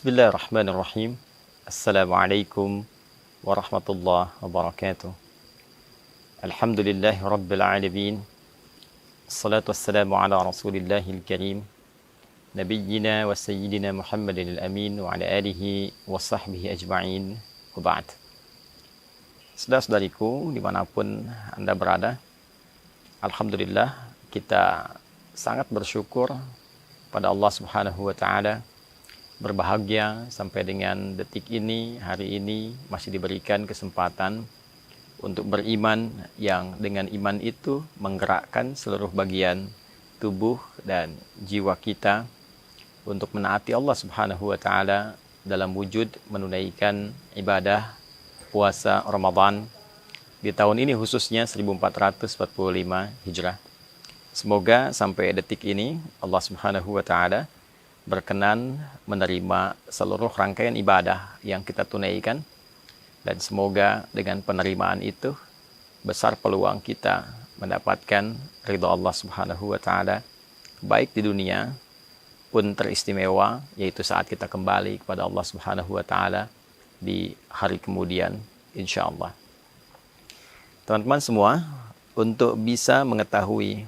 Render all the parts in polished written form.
Bismillahirrahmanirrahim. Assalamualaikum warahmatullahi wabarakatuh. Alhamdulillahi rabbil alamin. Assalatu wassalamu ala rasulillahil karim. Nabiyyina wa sayyidina Muhammadin al-amin wa ala alihi wa sahbihi ajma'in. Wa ba'd. Saudara-saudariku dimanapun Anda berada, Alhamdulillah kita sangat bersyukur pada Allah Subhanahu wa Ta'ala, berbahagia sampai dengan detik ini, hari ini masih diberikan kesempatan untuk beriman yang dengan iman itu menggerakkan seluruh bagian tubuh dan jiwa kita untuk menaati Allah Subhanahu wa Ta'ala dalam wujud menunaikan ibadah puasa Ramadan di tahun ini khususnya 1445 Hijrah. Semoga sampai detik ini Allah Subhanahu wa Ta'ala berkenan menerima seluruh rangkaian ibadah yang kita tunaikan, dan semoga dengan penerimaan itu besar peluang kita mendapatkan ridha Allah Subhanahu wa Ta'ala, baik di dunia pun teristimewa, yaitu saat kita kembali kepada Allah Subhanahu wa Ta'ala di hari kemudian insyaallah. Teman-teman semua, untuk bisa mengetahui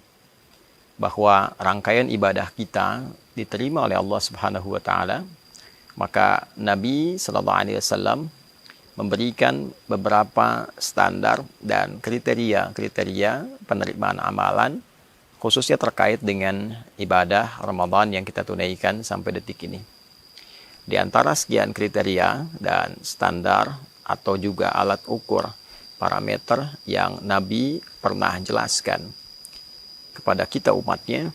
bahwa rangkaian ibadah kita diterima oleh Allah Subhanahu wa Ta'ala, maka Nabi Sallallahu Alaihi Wasallam memberikan beberapa standar dan kriteria penerimaan amalan, khususnya terkait dengan ibadah Ramadan yang kita tunaikan sampai detik ini. Di antara sekian kriteria dan standar atau juga alat ukur parameter yang Nabi pernah jelaskan kepada kita umatnya,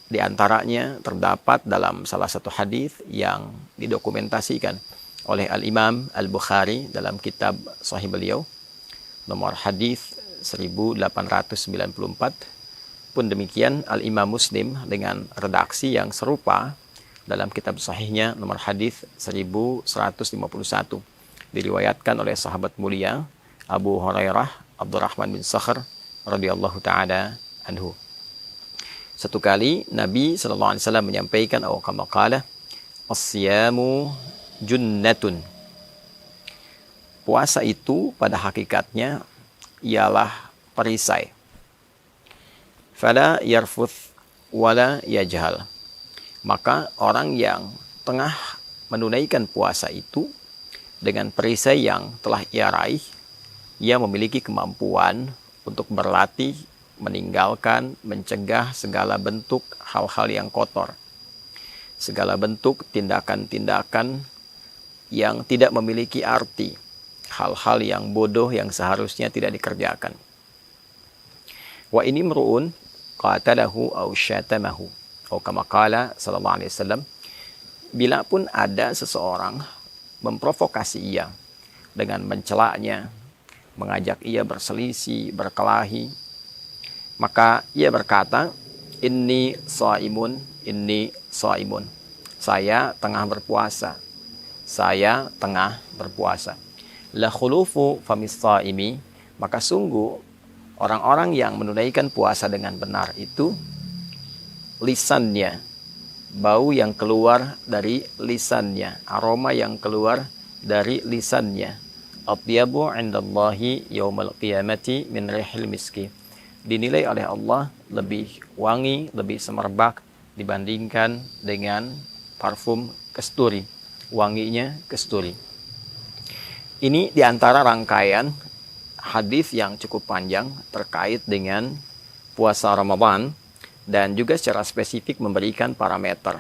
di antaranya terdapat dalam salah satu hadis yang didokumentasikan oleh Al-Imam Al-Bukhari dalam kitab Sahih beliau, nomor hadis 1894. Pun demikian Al-Imam Muslim dengan redaksi yang serupa dalam kitab Sahihnya nomor hadis 1151, diriwayatkan oleh sahabat mulia Abu Hurairah Abdurrahman bin Sakhr radhiyallahu taala anhu. Satu kali Nabi SAW menyampaikan atau kama qala, as-siyamu junnatun. Puasa itu pada hakikatnya ialah perisai. Fala yarfuth wala yajhal. Maka orang yang tengah menunaikan puasa itu dengan perisai yang telah ia raih, ia memiliki kemampuan untuk berlatih meninggalkan, mencegah segala bentuk hal-hal yang kotor, segala bentuk tindakan-tindakan yang tidak memiliki arti, hal-hal yang bodoh yang seharusnya tidak dikerjakan. Wa ini mru'un qatalahu aw syatamahu, atau kama qala sallallahu alaihi wasallam, bila pun ada seseorang memprovokasi ia dengan mencelaknya, mengajak ia berselisih, berkelahi, maka ia berkata, inni shaimun, saya tengah berpuasa, saya tengah berpuasa. La khulufu famis shaimi, maka sungguh orang-orang yang menunaikan puasa dengan benar itu, lisannya, bau yang keluar dari lisannya, aroma yang keluar dari lisannya, atyabu indallahi yaumal qiyamati min rihil miski, dinilai oleh Allah lebih wangi, lebih semerbak dibandingkan dengan parfum kasturi, wanginya kasturi. Ini diantara rangkaian hadis yang cukup panjang terkait dengan puasa Ramadan, dan juga secara spesifik memberikan parameter,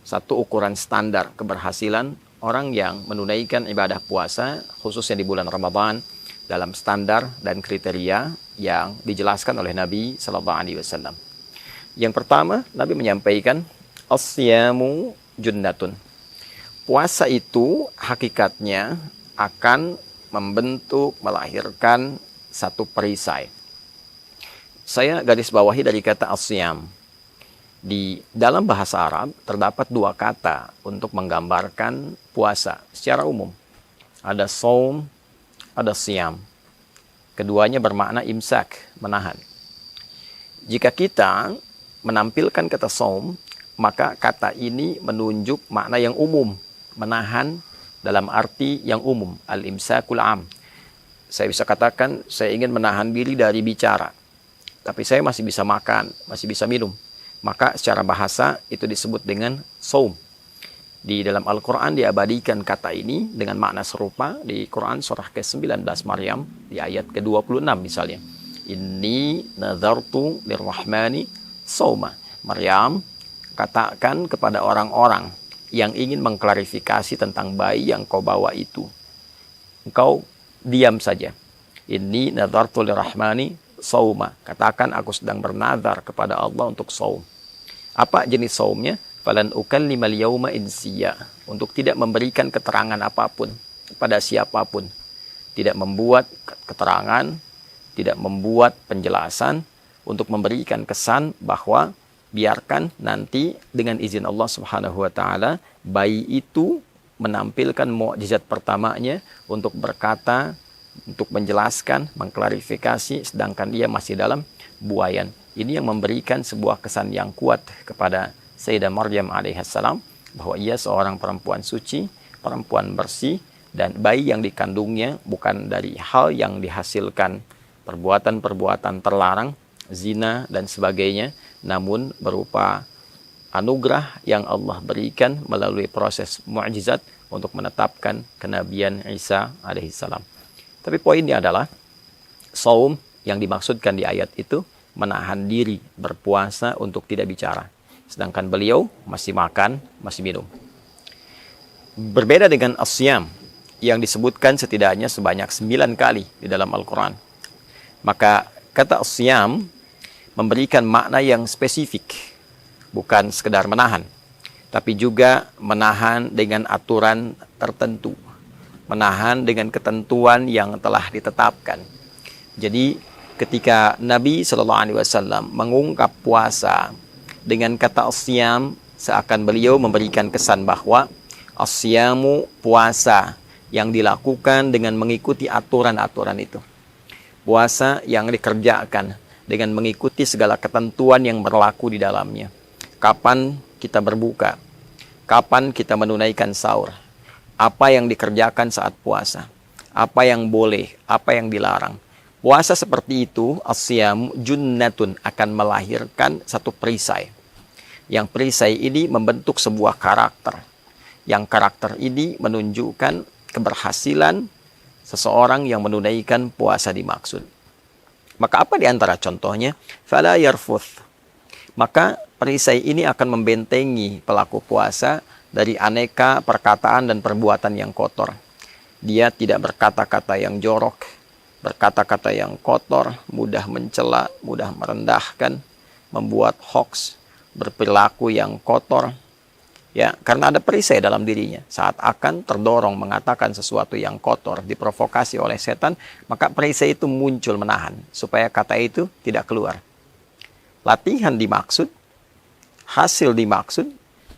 satu ukuran standar keberhasilan orang yang menunaikan ibadah puasa khususnya di bulan Ramadan dalam standar dan kriteria yang dijelaskan oleh Nabi Sallallahu Alaihi Wasallam. Yang pertama, Nabi menyampaikan, as-siyamu junnatun. Puasa itu hakikatnya akan membentuk, melahirkan satu perisai. Saya garis bawahi dari kata as-siyam. Di dalam bahasa Arab terdapat dua kata untuk menggambarkan puasa secara umum. Ada saum, ada siyam. Keduanya bermakna imsak, menahan. Jika kita menampilkan kata saum, maka kata ini menunjuk makna yang umum, Menahan dalam arti yang umum, al-imsakul am. Saya bisa katakan, saya ingin menahan diri dari bicara, tapi saya masih bisa makan, masih bisa minum. Maka secara bahasa itu disebut dengan saum. Di dalam Al-Quran diabadikan kata ini dengan makna serupa di Quran surah ke-19 Maryam di ayat ke-26 misalnya. Inni nazartu lirrahmani sauma. Maryam, katakan kepada orang-orang yang ingin mengklarifikasi tentang bayi yang kau bawa itu, engkau diam saja. Inni nazartu lirrahmani sauma. Katakan aku sedang bernazar kepada Allah untuk saum. Apa jenis saumnya? Falan ukallimal yauma insiya. Untuk tidak memberikan keterangan apapun pada siapapun. Tidak membuat keterangan, tidak membuat penjelasan untuk memberikan kesan bahwa biarkan nanti dengan izin Allah Subhanahu wa taala bayi itu menampilkan mukjizat pertamanya untuk berkata, untuk menjelaskan, mengklarifikasi, sedangkan dia masih dalam buayan. Ini yang memberikan sebuah kesan yang kuat kepada Sayyidah Maryam alaihissalam bahwa ia seorang perempuan suci, perempuan bersih, dan bayi yang dikandungnya bukan dari hal yang dihasilkan perbuatan-perbuatan terlarang, zina dan sebagainya, namun berupa anugerah yang Allah berikan melalui proses mukjizat untuk menetapkan kenabian Isa alaihissalam. Tapi poinnya adalah saum yang dimaksudkan di ayat itu menahan diri berpuasa untuk tidak bicara. Sedangkan beliau masih makan, masih minum. Berbeda dengan as-siyam yang disebutkan setidaknya sebanyak 9 kali di dalam Al-Quran. Maka kata as-siyam memberikan makna yang spesifik. Bukan sekedar menahan, tapi juga menahan dengan aturan tertentu. Menahan dengan ketentuan yang telah ditetapkan. Jadi ketika Nabi SAW mengungkap puasa dengan kata as-siyam, seakan beliau memberikan kesan bahwa as-siyamu puasa yang dilakukan dengan mengikuti aturan-aturan itu. Puasa yang dikerjakan dengan mengikuti segala ketentuan yang berlaku di dalamnya. Kapan kita berbuka, kapan kita menunaikan sahur, apa yang dikerjakan saat puasa, apa yang boleh, apa yang dilarang. Puasa seperti itu, as-siyam junnatun, akan melahirkan satu perisai. Yang perisai ini membentuk sebuah karakter. Yang karakter ini menunjukkan keberhasilan seseorang yang menunaikan puasa dimaksud. Maka apa di antara contohnya? Fala yarfuth. Maka perisai ini akan membentengi pelaku puasa dari aneka perkataan dan perbuatan yang kotor. Dia tidak berkata-kata yang jorok, berkata-kata yang kotor, mudah mencela, mudah merendahkan, membuat hoax, berperilaku yang kotor. Ya, karena ada perisai dalam dirinya. Saat akan terdorong mengatakan sesuatu yang kotor, diprovokasi oleh setan, maka perisai itu muncul menahan supaya kata itu tidak keluar. Latihan dimaksud, hasil dimaksud,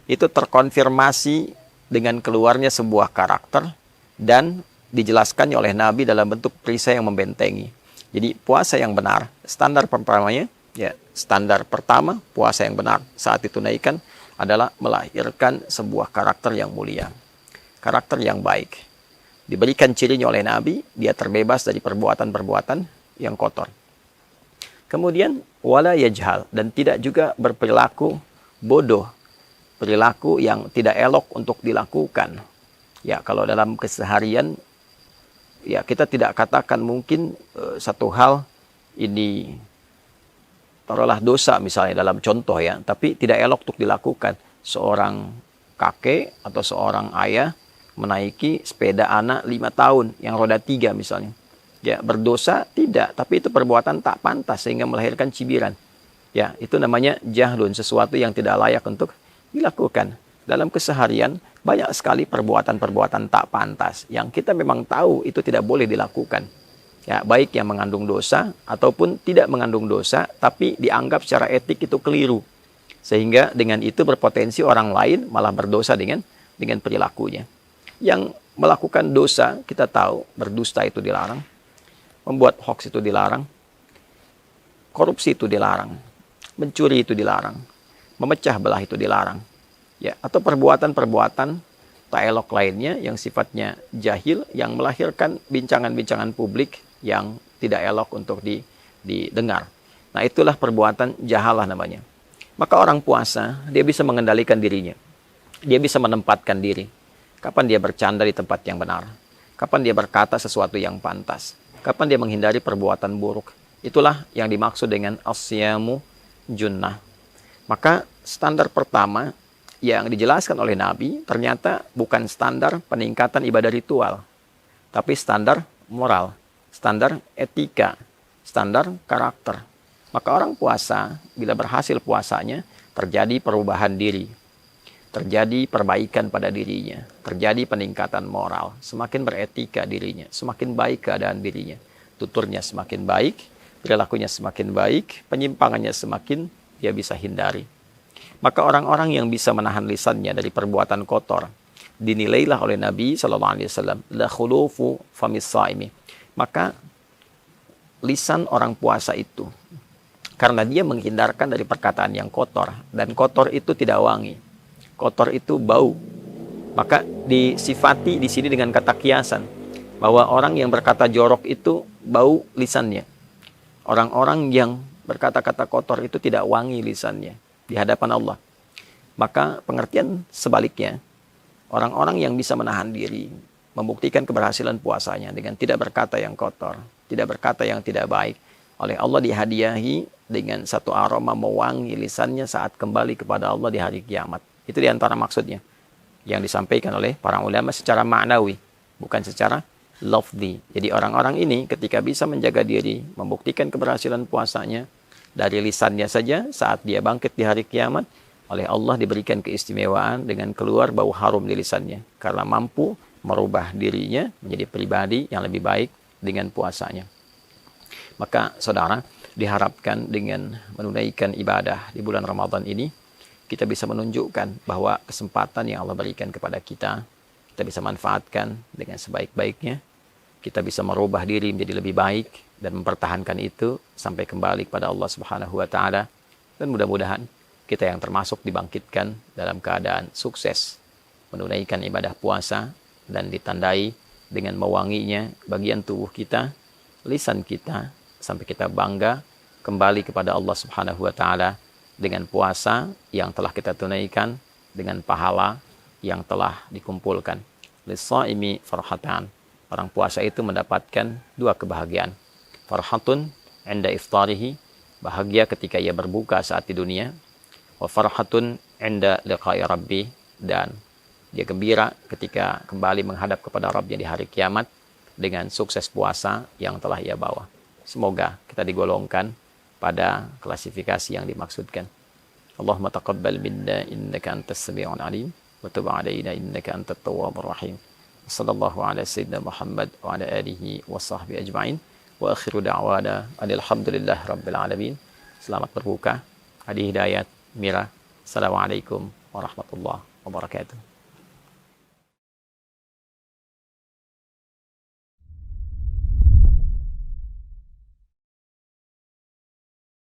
itu terkonfirmasi dengan keluarnya sebuah karakter dan dijelaskannya oleh Nabi dalam bentuk perisai yang membentengi. Jadi puasa yang benar, standar pertamanya, ya, standar pertama puasa yang benar saat ditunaikan adalah melahirkan sebuah karakter yang mulia, karakter yang baik. Diberikan cirinya oleh Nabi, dia terbebas dari perbuatan-perbuatan yang kotor. Kemudian wala yajhal, dan tidak juga berperilaku bodoh, perilaku yang tidak elok untuk dilakukan. Ya, kalau dalam keseharian, ya kita tidak katakan mungkin satu hal ini taruhlah dosa misalnya dalam contoh ya, tapi tidak elok untuk dilakukan. Seorang kakek atau seorang ayah menaiki sepeda anak 5 tahun yang roda 3 misalnya. Ya, berdosa tidak, tapi itu perbuatan tak pantas sehingga melahirkan cibiran. Ya, itu namanya jahlun, sesuatu yang tidak layak untuk dilakukan. Dalam keseharian banyak sekali perbuatan-perbuatan tak pantas yang kita memang tahu itu tidak boleh dilakukan. Ya, baik yang mengandung dosa ataupun tidak mengandung dosa, tapi dianggap secara etik itu keliru. Sehingga dengan itu berpotensi orang lain malah berdosa dengan perilakunya. Yang melakukan dosa, kita tahu berdusta itu dilarang, membuat hoax itu dilarang, korupsi itu dilarang, mencuri itu dilarang, memecah belah itu dilarang. Ya, atau perbuatan-perbuatan tak elok lainnya yang sifatnya jahil, yang melahirkan bincangan-bincangan publik yang tidak elok untuk didengar. Nah, itulah perbuatan jahalah namanya. Maka orang puasa, dia bisa mengendalikan dirinya. Dia bisa menempatkan diri. Kapan dia bercanda di tempat yang benar. Kapan dia berkata sesuatu yang pantas. Kapan dia menghindari perbuatan buruk. Itulah yang dimaksud dengan as-siyamu junnah. Maka standar pertama yang dijelaskan oleh Nabi ternyata bukan standar peningkatan ibadah ritual, tapi standar moral, standar etika, standar karakter. Maka orang puasa, bila berhasil puasanya, terjadi perubahan diri, terjadi perbaikan pada dirinya, terjadi peningkatan moral, semakin beretika dirinya, semakin baik keadaan dirinya, tuturnya semakin baik, perilakunya semakin baik, penyimpangannya semakin dia bisa hindari. Maka orang-orang yang bisa menahan lisannya dari perbuatan kotor dinilailah oleh Nabi SAW la khulufu famis saimi. Maka lisan orang puasa itu, karena dia menghindarkan dari perkataan yang kotor, dan kotor itu tidak wangi, kotor itu bau, maka disifati di sini dengan kata kiasan bahwa orang yang berkata jorok itu bau lisannya, orang-orang yang berkata-kata kotor itu tidak wangi lisannya di hadapan Allah. Maka pengertian sebaliknya, orang-orang yang bisa menahan diri, membuktikan keberhasilan puasanya dengan tidak berkata yang kotor, tidak berkata yang tidak baik, oleh Allah dihadiahi dengan satu aroma mewangi lisannya saat kembali kepada Allah di hari kiamat. Itu diantara maksudnya yang disampaikan oleh para ulama secara maknawi, bukan secara lafzi. Jadi orang-orang ini ketika bisa menjaga diri, membuktikan keberhasilan puasanya dari lisannya saja, saat dia bangkit di hari kiamat, oleh Allah diberikan keistimewaan dengan keluar bau harum di lisannya, karena mampu merubah dirinya menjadi pribadi yang lebih baik dengan puasanya. Maka saudara, diharapkan dengan menunaikan ibadah di bulan Ramadan ini, kita bisa menunjukkan bahwa kesempatan yang Allah berikan kepada kita bisa manfaatkan dengan sebaik-baiknya. Kita bisa merubah diri menjadi lebih baik dan mempertahankan itu sampai kembali kepada Allah Subhanahu wa taala, dan mudah-mudahan kita yang termasuk dibangkitkan dalam keadaan sukses menunaikan ibadah puasa dan ditandai dengan mewanginya bagian tubuh kita, lisan kita, sampai kita bangga kembali kepada Allah Subhanahu wa taala dengan puasa yang telah kita tunaikan, dengan pahala yang telah dikumpulkan. Lis-shaimi farhatan. Orang puasa itu mendapatkan dua kebahagiaan. Farhatun 'inda iftarihi, bahagia ketika ia berbuka saat di dunia. Wa farhatun 'inda liqa'i rabbi, dan dia gembira ketika kembali menghadap kepada Rabbnya di hari kiamat dengan sukses puasa yang telah ia bawa. Semoga kita digolongkan pada klasifikasi yang dimaksudkan. Allahumma taqabbal minna innaka antas sami'un alim wa tub 'alaina innaka antat tawwabur rahim. Sallallahu ala sayyidina Muhammad wa ala alihi wa sahbihi ajma'in. Wa akhiru da'wana alhamdulillah rabbil alamin. Selamat berbuka. Hadi Hidayat Mira. Assalamualaikum warahmatullahi wabarakatuh.